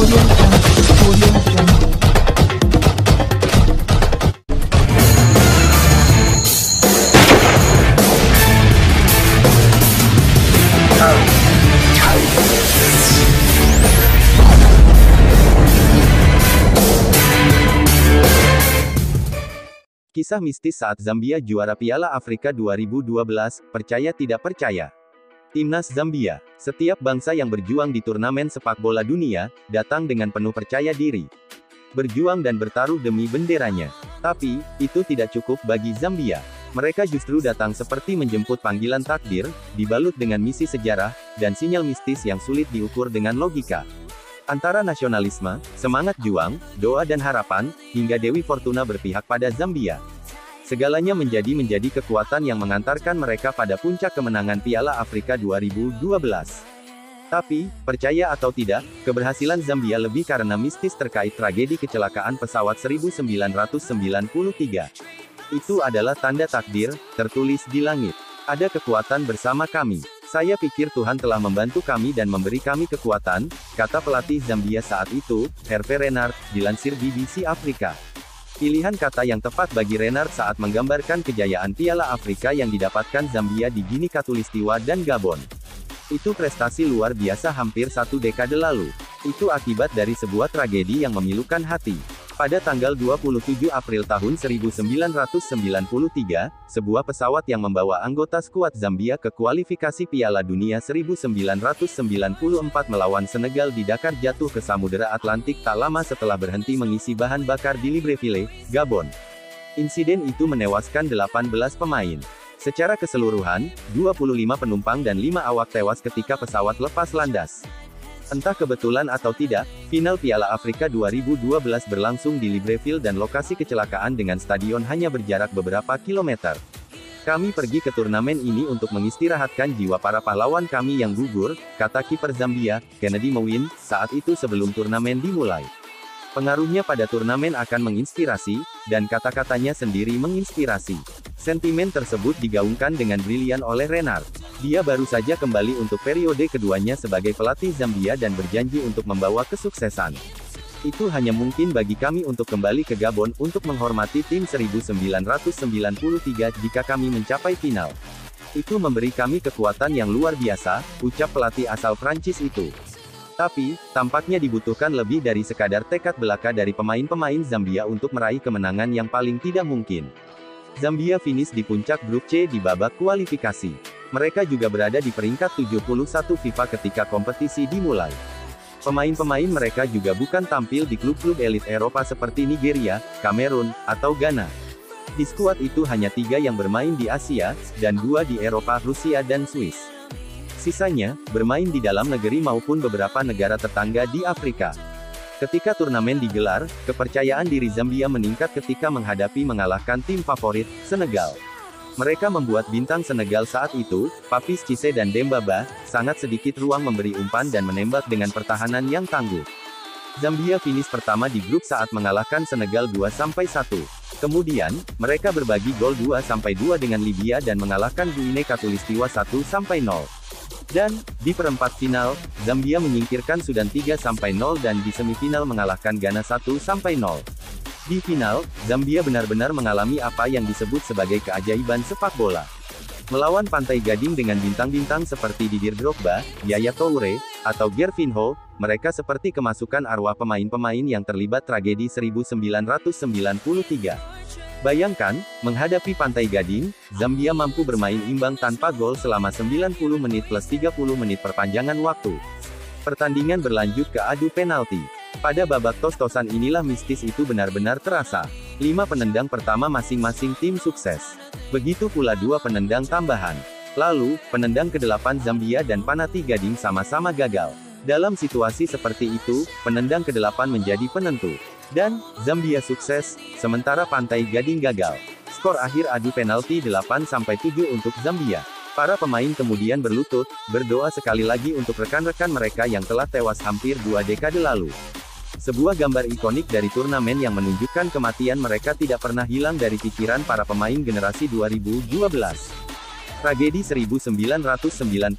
Kisah mistis saat Zambia juara Piala Afrika 2012, percaya tidak percaya. Timnas Zambia, setiap bangsa yang berjuang di turnamen sepak bola dunia, datang dengan penuh percaya diri. Berjuang dan bertaruh demi benderanya. Tapi, itu tidak cukup bagi Zambia. Mereka justru datang seperti menjemput panggilan takdir, dibalut dengan misi sejarah, dan sinyal mistis yang sulit diukur dengan logika. Antara nasionalisme, semangat juang, doa dan harapan, hingga Dewi Fortuna berpihak pada Zambia. Segalanya menjadi kekuatan yang mengantarkan mereka pada puncak kemenangan Piala Afrika 2012. Tapi, percaya atau tidak, keberhasilan Zambia lebih karena mistis terkait tragedi kecelakaan pesawat 1993. Itu adalah tanda takdir, tertulis di langit. Ada kekuatan bersama kami. Saya pikir Tuhan telah membantu kami dan memberi kami kekuatan, kata pelatih Zambia saat itu, Hervé Renard, dilansir BBC Afrika. Pilihan kata yang tepat bagi Renard saat menggambarkan kejayaan Piala Afrika yang didapatkan Zambia di Gini Katulistiwa dan Gabon. Itu prestasi luar biasa hampir satu dekade lalu. Itu akibat dari sebuah tragedi yang memilukan hati. Pada tanggal 27 April tahun 1993, sebuah pesawat yang membawa anggota skuad Zambia ke kualifikasi Piala Dunia 1994 melawan Senegal di Dakar jatuh ke Samudera Atlantik tak lama setelah berhenti mengisi bahan bakar di Libreville, Gabon. Insiden itu menewaskan 18 pemain. Secara keseluruhan, 25 penumpang dan 5 awak tewas ketika pesawat lepas landas. Entah kebetulan atau tidak, final Piala Afrika 2012 berlangsung di Libreville dan lokasi kecelakaan dengan stadion hanya berjarak beberapa kilometer. Kami pergi ke turnamen ini untuk mengistirahatkan jiwa para pahlawan kami yang gugur, kata kiper Zambia, Kennedy Mowin, saat itu sebelum turnamen dimulai. Pengaruhnya pada turnamen akan menginspirasi, dan kata-katanya sendiri menginspirasi. Sentimen tersebut digaungkan dengan brilian oleh Renard. Dia baru saja kembali untuk periode keduanya sebagai pelatih Zambia dan berjanji untuk membawa kesuksesan. Itu hanya mungkin bagi kami untuk kembali ke Gabon untuk menghormati tim 1993 jika kami mencapai final. Itu memberi kami kekuatan yang luar biasa, ucap pelatih asal Prancis itu. Tapi, tampaknya dibutuhkan lebih dari sekadar tekad belaka dari pemain-pemain Zambia untuk meraih kemenangan yang paling tidak mungkin. Zambia finish di puncak grup C di babak kualifikasi. Mereka juga berada di peringkat 71 FIFA ketika kompetisi dimulai. Pemain-pemain mereka juga bukan tampil di klub-klub elit Eropa seperti Nigeria, Kamerun, atau Ghana. Di skuad itu hanya 3 yang bermain di Asia, dan 2 di Eropa, Rusia dan Swiss. Sisanya, bermain di dalam negeri maupun beberapa negara tetangga di Afrika. Ketika turnamen digelar, kepercayaan diri Zambia meningkat ketika mengalahkan tim favorit, Senegal. Mereka membuat bintang Senegal saat itu, Papis Cissé dan Demba Ba, sangat sedikit ruang memberi umpan dan menembak dengan pertahanan yang tangguh. Zambia finish pertama di grup saat mengalahkan Senegal 2-1. Kemudian, mereka berbagi gol 2-2 dengan Libya dan mengalahkan Guinea Katulistiwa 1-0. Dan, di perempat final, Zambia menyingkirkan Sudan 3-0 dan di semifinal mengalahkan Ghana 1-0. Di final, Zambia benar-benar mengalami apa yang disebut sebagai keajaiban sepak bola. Melawan Pantai Gading dengan bintang-bintang seperti Didier Drogba, Yaya Toure, atau Gervinho, mereka seperti kemasukan arwah pemain-pemain yang terlibat tragedi 1993. Bayangkan, menghadapi Pantai Gading, Zambia mampu bermain imbang tanpa gol selama 90 menit plus 30 menit perpanjangan waktu. Pertandingan berlanjut ke adu penalti. Pada babak tos-tosan inilah mistis itu benar-benar terasa. 5 penendang pertama masing-masing tim sukses. Begitu pula 2 penendang tambahan. Lalu, penendang ke-8 Zambia dan Panati Gading sama-sama gagal. Dalam situasi seperti itu, penendang ke-8 menjadi penentu. Dan, Zambia sukses, sementara Pantai Gading gagal. Skor akhir adu penalti 8-7 untuk Zambia. Para pemain kemudian berlutut, berdoa sekali lagi untuk rekan-rekan mereka yang telah tewas hampir 2 dekade lalu. Sebuah gambar ikonik dari turnamen yang menunjukkan kematian mereka tidak pernah hilang dari pikiran para pemain generasi 2012. Tragedi 1993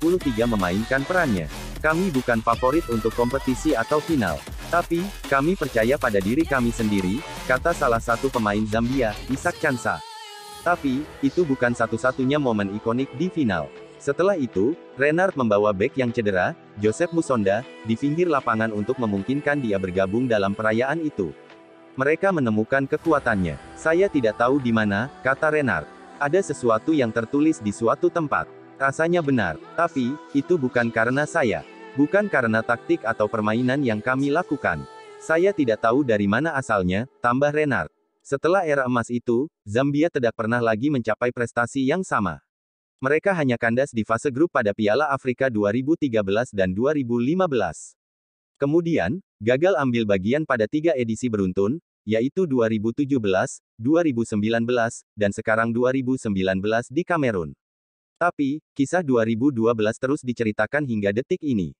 memainkan perannya. Kami bukan favorit untuk kompetisi atau final. Tapi, kami percaya pada diri kami sendiri, kata salah satu pemain Zambia, Isak Chansa. Tapi, itu bukan satu-satunya momen ikonik di final. Setelah itu, Renard membawa bek yang cedera, Joseph Musonda, di pinggir lapangan untuk memungkinkan dia bergabung dalam perayaan itu. Mereka menemukan kekuatannya. Saya tidak tahu di mana, kata Renard. Ada sesuatu yang tertulis di suatu tempat. Rasanya benar. Tapi, itu bukan karena saya. Bukan karena taktik atau permainan yang kami lakukan. Saya tidak tahu dari mana asalnya, tambah Renard. Setelah era emas itu, Zambia tidak pernah lagi mencapai prestasi yang sama. Mereka hanya kandas di fase grup pada Piala Afrika 2013 dan 2015. Kemudian, gagal ambil bagian pada 3 edisi beruntun, yaitu 2017, 2019, dan sekarang 2019 di Kamerun. Tapi, kisah 2012 terus diceritakan hingga detik ini.